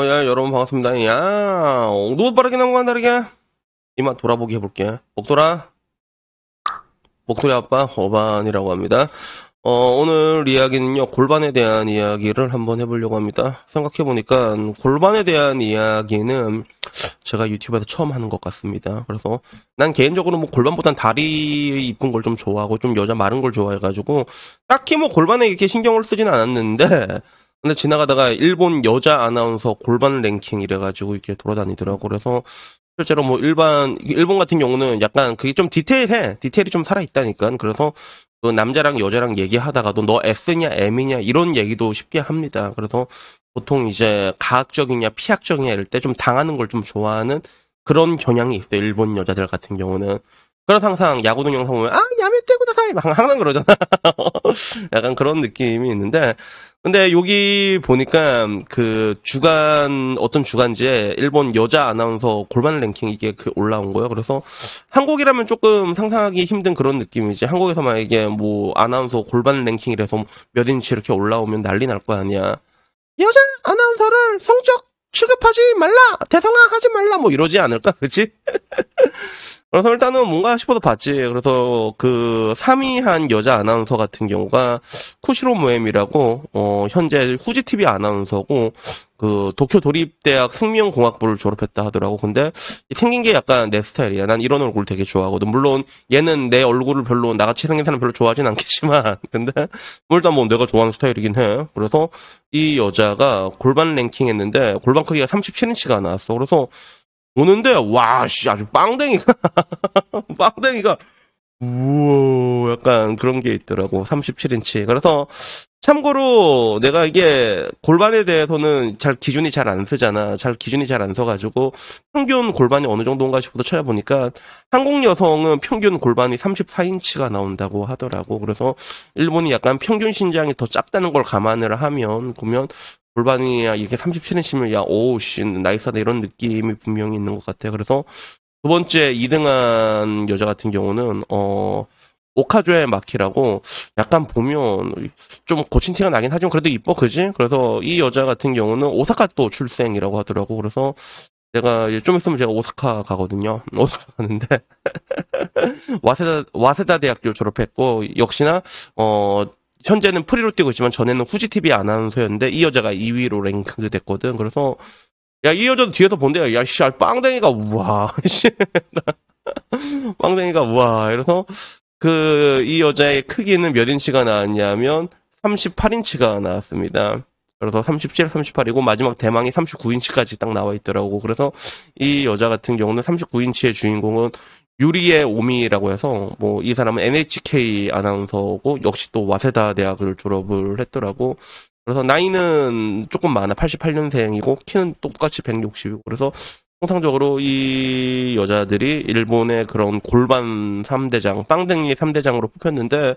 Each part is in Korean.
야, 여러분 반갑습니다. 야, 누구 빠르게 나온 거야, 다르게? 이만 돌아보기 해볼게. 목도리 아빠, 어반이라고 합니다. 오늘 이야기는요, 골반에 대한 이야기를 한번 해보려고 합니다. 생각해보니까, 골반에 대한 이야기는 제가 유튜브에서 처음 하는 것 같습니다. 그래서, 난 개인적으로 뭐 골반보단 다리 이쁜 걸 좀 좋아하고, 좀 여자 마른 걸 좋아해가지고, 딱히 뭐 골반에 이렇게 신경을 쓰진 않았는데, 근데 지나가다가 일본 여자 아나운서 골반 랭킹 이래가지고 이렇게 돌아다니더라고. 그래서 실제로 뭐 일본 같은 경우는 약간 그게 좀 디테일이 좀 살아있다니까. 그래서 그 남자랑 여자랑 얘기하다가도 너 S냐 M이냐 이런 얘기도 쉽게 합니다. 그래서 보통 이제 가학적이냐 피학적이냐 이럴 때 좀 당하는 걸 좀 좋아하는 그런 경향이 있어요. 일본 여자들 같은 경우는. 그래서 항상 야구 동영상 보면 야메떼고 다사이 항상 그러잖아. 약간 그런 느낌이 있는데 근데 여기 보니까 그 어떤 주간지에 일본 여자 아나운서 골반 랭킹 이게 올라온 거예요. 그래서 한국이라면 조금 상상하기 힘든 그런 느낌이지. 한국에서 만약에 뭐 아나운서 골반 랭킹이라서 몇 인치 이렇게 올라오면 난리 날 거 아니야. 여자 아나운서를 성적 취급하지 말라! 대성화하지 말라! 뭐 이러지 않을까? 그치? 그래서 일단은 뭔가 싶어서 봤지. 그래서 그 3위한 여자 아나운서 같은 경우가 쿠시로 모엠이라고 현재 후지TV 아나운서고 그 도쿄 도립대학 생명공학부를 졸업했다 하더라고. 근데 생긴 게 약간 내 스타일이야. 난 이런 얼굴 되게 좋아하거든. 물론 얘는 내 얼굴을 별로 나같이 생긴 사람 별로 좋아하진 않겠지만 근데 일단 뭐 내가 좋아하는 스타일이긴 해. 그래서 이 여자가 골반 랭킹 했는데 골반 크기가 37인치가 나왔어. 그래서 오는데 와씨 아주 빵댕이가 우와 약간 그런 게 있더라고. 37인치. 그래서 참고로 내가 이게 골반에 대해서는 기준이 잘 안 쓰잖아. 기준이 잘 안 서가지고 평균 골반이 어느 정도인가 싶어서 찾아보니까 한국 여성은 평균 골반이 34인치가 나온다고 하더라고. 그래서 일본이 약간 평균 신장이 더 작다는 걸 감안을 하면 보면 골반이 이렇게 37인치면 오우씨 나이스하다 이런 느낌이 분명히 있는 것 같아. 그래서 두 번째 2등한 여자 같은 경우는 오카조의 마키라고 약간 보면 좀 고친 티가 나긴 하지만 그래도 이뻐 그지? 그래서 이 여자 같은 경우는 오사카도 출생이라고 하더라고. 그래서 내가 좀 있으면 제가 오사카 가거든요. 오사카 가는데 와세다 대학교 졸업했고 역시나 현재는 프리로 뛰고 있지만 전에는 후지TV 아나운서였는데 이 여자가 2위로 랭크 됐거든. 그래서 야 이 여자도 뒤에서 본대요. 야씨 빵댕이가 우와 빵댕이가 우와 이래서 이 여자의 크기는 몇 인치가 나왔냐면 38인치가 나왔습니다. 그래서 37, 38이고 마지막 대망이 39인치까지 딱 나와 있더라고. 그래서 이 여자 같은 경우는 39인치의 주인공은 유리의 오미라고 해서 뭐 이 사람은 NHK 아나운서고 역시 또 와세다 대학을 졸업을 했더라고. 그래서 나이는 조금 많아. 88년생이고 키는 똑같이 160이고 그래서 통상적으로 이 여자들이 일본의 그런 골반 3대장, 빵댕이 3대장으로 뽑혔는데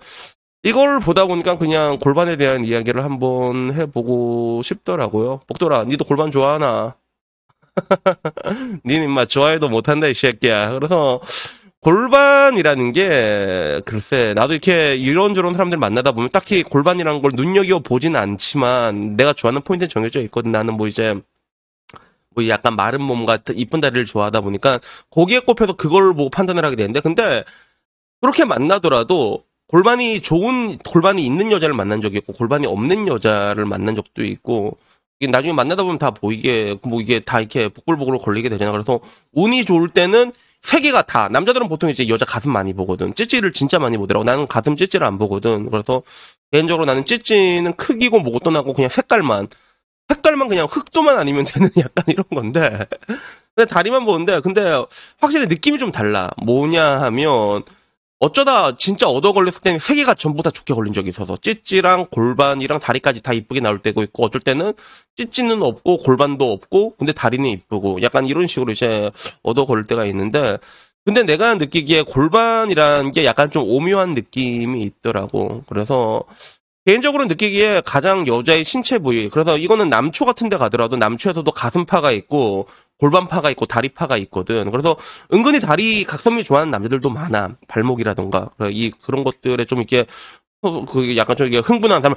이걸 보다 보니까 그냥 골반에 대한 이야기를 한번 해보고 싶더라고요. 복돌아, 니도 골반 좋아하나? 니는 인마 좋아해도 못한다 이 새끼야. 그래서 골반이라는 게 글쎄 나도 이렇게 이런저런 사람들 만나다 보면 딱히 골반이라는 걸 눈여겨 보진 않지만 내가 좋아하는 포인트는 정해져 있거든. 나는 뭐 이제 뭐 약간 마른 몸 같은 이쁜 다리를 좋아하다 보니까 거기에 꼽혀서 그걸 보고 판단을 하게 되는데 근데 그렇게 만나더라도 골반이 있는 여자를 만난 적이 있고 골반이 없는 여자를 만난 적도 있고 이게 나중에 만나다 보면 다 보이게 뭐 이게 다 이렇게 복불복으로 걸리게 되잖아. 그래서 운이 좋을 때는 세 개가 다 남자들은 보통 이제 여자 가슴 많이 보거든. 찌찌를 진짜 많이 보더라고. 나는 가슴 찌찌를 안 보거든. 그래서 개인적으로 나는 찌찌는 크기고 뭐고 떠나고 그냥 색깔만 그냥 흑도만 아니면 되는 약간 이런 건데 근데 다리만 보는데 근데 확실히 느낌이 좀 달라. 뭐냐 하면 어쩌다 진짜 얻어 걸렸을 때는 세 개가 전부 다 좋게 걸린 적이 있어서 찌찌랑 골반이랑 다리까지 다 이쁘게 나올 때고 있고 어쩔 때는 찌찌는 없고 골반도 없고 근데 다리는 이쁘고 약간 이런 식으로 이제 얻어 걸릴 때가 있는데 근데 내가 느끼기에 골반이라는 게 약간 좀 오묘한 느낌이 있더라고. 그래서 개인적으로 느끼기에 가장 여자의 신체 부위. 그래서 이거는 남초 같은 데 가더라도 남초에서도 가슴파가 있고 골반파가 있고 다리파가 있거든. 그래서 은근히 다리 각선미 좋아하는 남자들도 많아. 발목이라던가. 그런 것들에 좀 이렇게 그 약간 좀 이게 흥분한 사람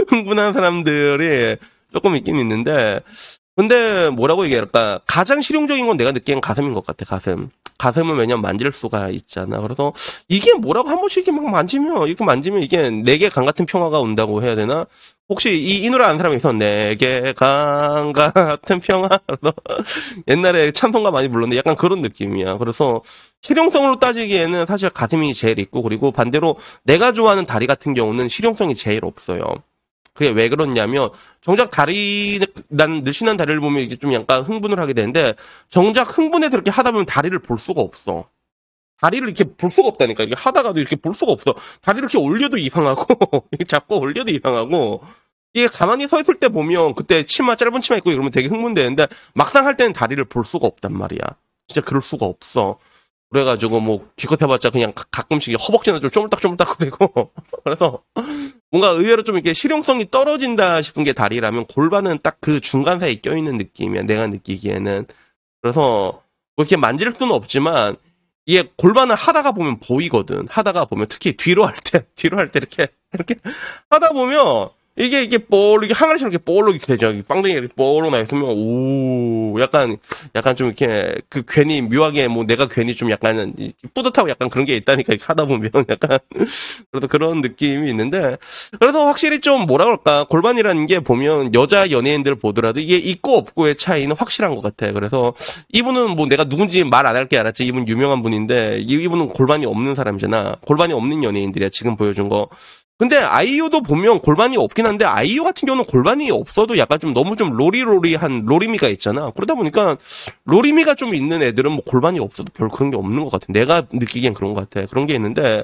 흥분한 사람들이 조금 있긴 있는데 근데 뭐라고 얘기할까? 가장 실용적인 건 내가 느끼는 가슴인 것 같아. 가슴은 왜냐면 만질 수가 있잖아. 그래서 이게 뭐라고 한 번씩 이렇게 막 만지면 이게 내게 강 같은 평화가 온다고 해야 되나? 혹시 이 노래 아는 사람이 있어? 내게 강 같은 평화? 그래서 옛날에 찬송가 많이 불렀는데 약간 그런 느낌이야. 그래서 실용성으로 따지기에는 사실 가슴이 제일 있고 그리고 반대로 내가 좋아하는 다리 같은 경우는 실용성이 제일 없어요. 그게 왜 그렇냐면 정작 난 늘씬한 다리를 보면 이게 좀 약간 흥분을 하게 되는데 정작 흥분해서 이렇게 하다 보면 다리를 볼 수가 없어. 다리를 이렇게 볼 수가 없다니까. 이렇게 하다가도 이렇게 볼 수가 없어. 다리를 이렇게 올려도 이상하고 이렇게 잡고 올려도 이상하고 이게 가만히 서 있을 때 보면 그때 짧은 치마 입고 이러면 되게 흥분되는데 막상 할 때는 다리를 볼 수가 없단 말이야. 진짜 그럴 수가 없어. 그래가지고 뭐 기껏 해봤자 그냥 가끔씩 허벅지는 좀 쪼물딱쪼물딱거리고 그래서 뭔가 의외로 좀 이렇게 실용성이 떨어진다 싶은 게 다리라면 골반은 딱 그 중간 사이에 껴있는 느낌이야. 내가 느끼기에는. 그래서 뭐 이렇게 만질 수는 없지만 이게 골반을 하다가 보면 보이거든. 하다가 보면 특히 뒤로 할 때 이렇게 하다 보면 이게 이게 항아리처럼 이렇게 볼록 이렇게 되죠. 빵댕이가 이렇게 볼록 나 있으면 오 약간 좀 이렇게 그 괜히 묘하게 뭐 내가 괜히 좀 약간 뿌듯하고 약간 그런 게 있다니까 이렇게 하다 보면 약간 그래도 그런 느낌이 있는데 그래서 확실히 좀 뭐라 그럴까 골반이라는 게 보면 여자 연예인들 보더라도 이게 있고 없고의 차이는 확실한 것 같아. 그래서 이분은 뭐 내가 누군지 말 안 할 게 알았지. 이분 유명한 분인데 이분은 골반이 없는 사람이잖아. 골반이 없는 연예인들이야. 지금 보여준 거. 근데 아이유도 보면 골반이 없긴 한데 아이유 같은 경우는 골반이 없어도 약간 좀 너무 좀 로리로리한 로리미가 있잖아. 그러다 보니까 로리미가 좀 있는 애들은 뭐 골반이 없어도 별 그런 게 없는 것 같아. 내가 느끼기엔 그런 것 같아. 그런 게 있는데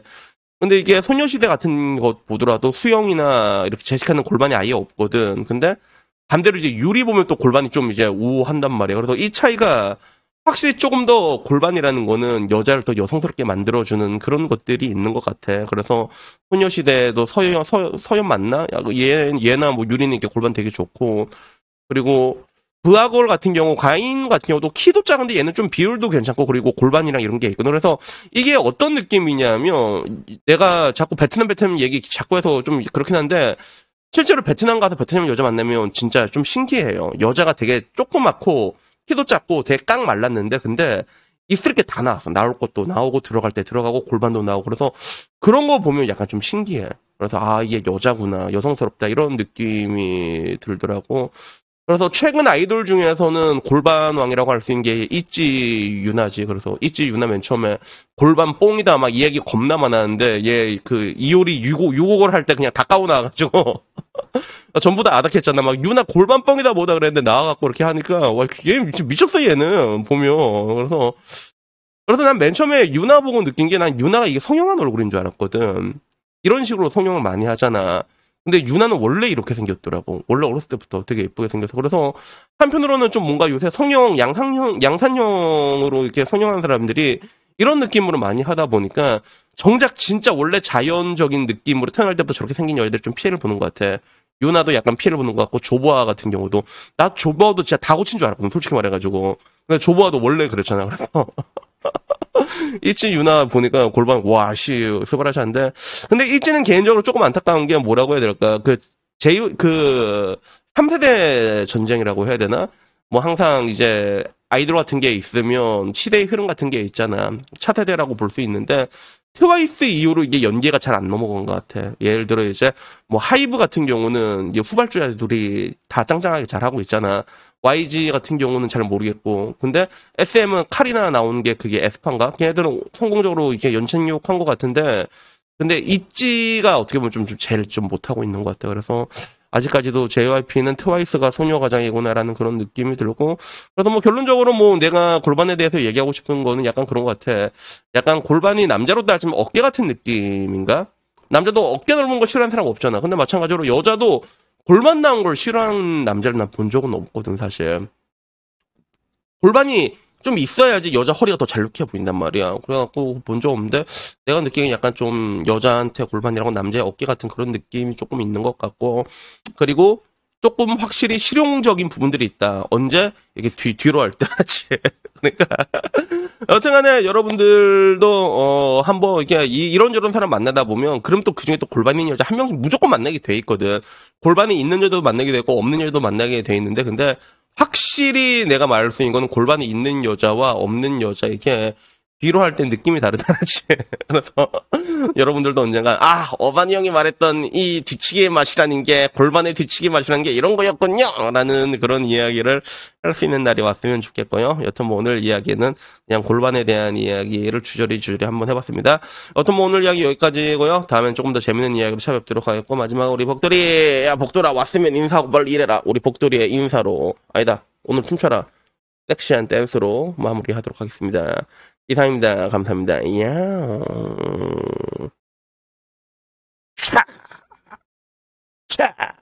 근데 이게 소녀시대 같은 것 보더라도 수영이나 이렇게 제시카는 골반이 아예 없거든. 근데 반대로 이제 유리 보면 또 골반이 좀 이제 우한단 말이야. 그래서 이 차이가 확실히 조금 더 골반이라는 거는 여자를 더 여성스럽게 만들어주는 그런 것들이 있는 것 같아. 그래서 소녀시대도 서연 맞나? 얘나 뭐 유리는 이렇게 골반 되게 좋고. 그리고 브아걸 같은 경우, 가인 같은 경우도 키도 작은데 얘는 좀 비율도 괜찮고, 그리고 골반이랑 이런 게 있거든. 그래서 이게 어떤 느낌이냐면, 내가 자꾸 베트남 얘기 자꾸 해서 좀 그렇긴 한데, 실제로 베트남 가서 베트남 여자 만나면 진짜 좀 신기해요. 여자가 되게 조그맣고, 키도 작고 되게 깡 말랐는데 근데 있을 게 다 나왔어. 나올 것도 나오고 들어갈 때 들어가고 골반도 나오고 그래서 그런 거 보면 약간 좀 신기해. 그래서 아 이게 여자구나 여성스럽다 이런 느낌이 들더라고. 그래서 최근 아이돌 중에서는 골반왕이라고 할 수 있는 게 있지 유나지. 그래서 있지 유나 맨 처음에 골반 뽕이다 막 이 얘기 겁나 많았는데 얘 그 이효리 유곡을 할 때 그냥 다 까고 나와가지고 전부 다 아닥했잖아. 막 유나 골반 뻥이다 뭐다 그랬는데 나와갖고 이렇게 하니까 와 얘 미쳤어 얘는 보면. 그래서 난 맨 처음에 유나 보고 느낀 게 난 유나가 이게 성형한 얼굴인 줄 알았거든. 이런 식으로 성형을 많이 하잖아. 근데 유나는 원래 이렇게 생겼더라고. 원래 어렸을 때부터 되게 예쁘게 생겨서. 그래서 한편으로는 좀 뭔가 요새 성형, 양산형으로 이렇게 성형한 사람들이 이런 느낌으로 많이 하다 보니까 정작 진짜 원래 자연적인 느낌으로 태어날 때부터 저렇게 생긴 여자들이 좀 피해를 보는 것 같아. 유나도 약간 피해를 보는 것 같고 조보아 같은 경우도 나 조보아도 진짜 다 고친 줄 알았거든. 솔직히 말해가지고. 근데 조보아도 원래 그랬잖아. 그래서 이치 유나 보니까 골반 와씨 스바라시한데 근데 이치는 개인적으로 조금 안타까운 게 뭐라고 해야 될까 그 3세대 전쟁이라고 해야 되나 뭐 항상 이제 아이돌 같은 게 있으면 시대의 흐름 같은 게 있잖아 차세대라고 볼 수 있는데 트와이스 이후로 이게 연계가 잘 안 넘어간 것 같아. 예를 들어 이제 뭐 하이브 같은 경우는 이제 후발주자들이 다 짱짱하게 잘하고 있잖아. YG 같은 경우는 잘 모르겠고 근데 SM은 카리나 나오는 게 그게 에스파인가? 걔네들은 성공적으로 이렇게 연착륙한 것 같은데 근데 있지가 어떻게 보면 좀 제일 좀 못하고 있는 것 같아. 그래서 아직까지도 JYP는 트와이스가 소녀가장이구나라는 그런 느낌이 들고 그래서 뭐 결론적으로 뭐 내가 골반에 대해서 얘기하고 싶은 거는 약간 그런 것 같아. 약간 골반이 남자로 따지면 어깨 같은 느낌인가? 남자도 어깨 넓은 거 싫어하는 사람 없잖아. 근데 마찬가지로 여자도 골반 나온 걸 싫어하는 남자를 난 본 적은 없거든 사실. 골반이 좀 있어야지 여자 허리가 더 잘룩해 보인단 말이야. 그래갖고 본 적 없는데 내가 느끼기엔 약간 좀 여자한테 골반이라고 남자의 어깨 같은 그런 느낌이 조금 있는 것 같고 그리고 조금 확실히 실용적인 부분들이 있다. 언제? 이게 뒤로 할 때 하지. 그러니까 여튼간에 여러분들도 한번 이렇게 이런저런 사람 만나다 보면 그럼 또 그중에 또 골반이 있는 여자 한 명씩 무조건 만나게 돼 있거든. 골반이 있는 여자도 만나게 되고 없는 여자도 만나게 돼 있는데 근데 확실히 내가 말할 수 있는 거는 골반이 있는 여자와 없는 여자에게 뒤로 할 때 느낌이 다르다지. 그래서 여러분들도 언젠가 어반이 형이 말했던 이 뒤치기의 맛이라는 게 골반의 뒤치기 맛이라는 게 이런 거였군요 라는 그런 이야기를 할 수 있는 날이 왔으면 좋겠고요. 여튼 뭐 오늘 이야기는 그냥 골반에 대한 이야기를 주저리 한번 해봤습니다. 여튼 뭐 오늘 이야기 여기까지고요. 다음엔 조금 더 재밌는 이야기로 찾아뵙도록 하겠고 마지막으로 우리 복돌이 야 복돌아 왔으면 인사하고 빨리 일해라. 우리 복돌이의 인사로 아니다 오늘 춤춰라 섹시한 댄스로 마무리하도록 하겠습니다. 이상입니다. 감사합니다. 이야. 차! 차!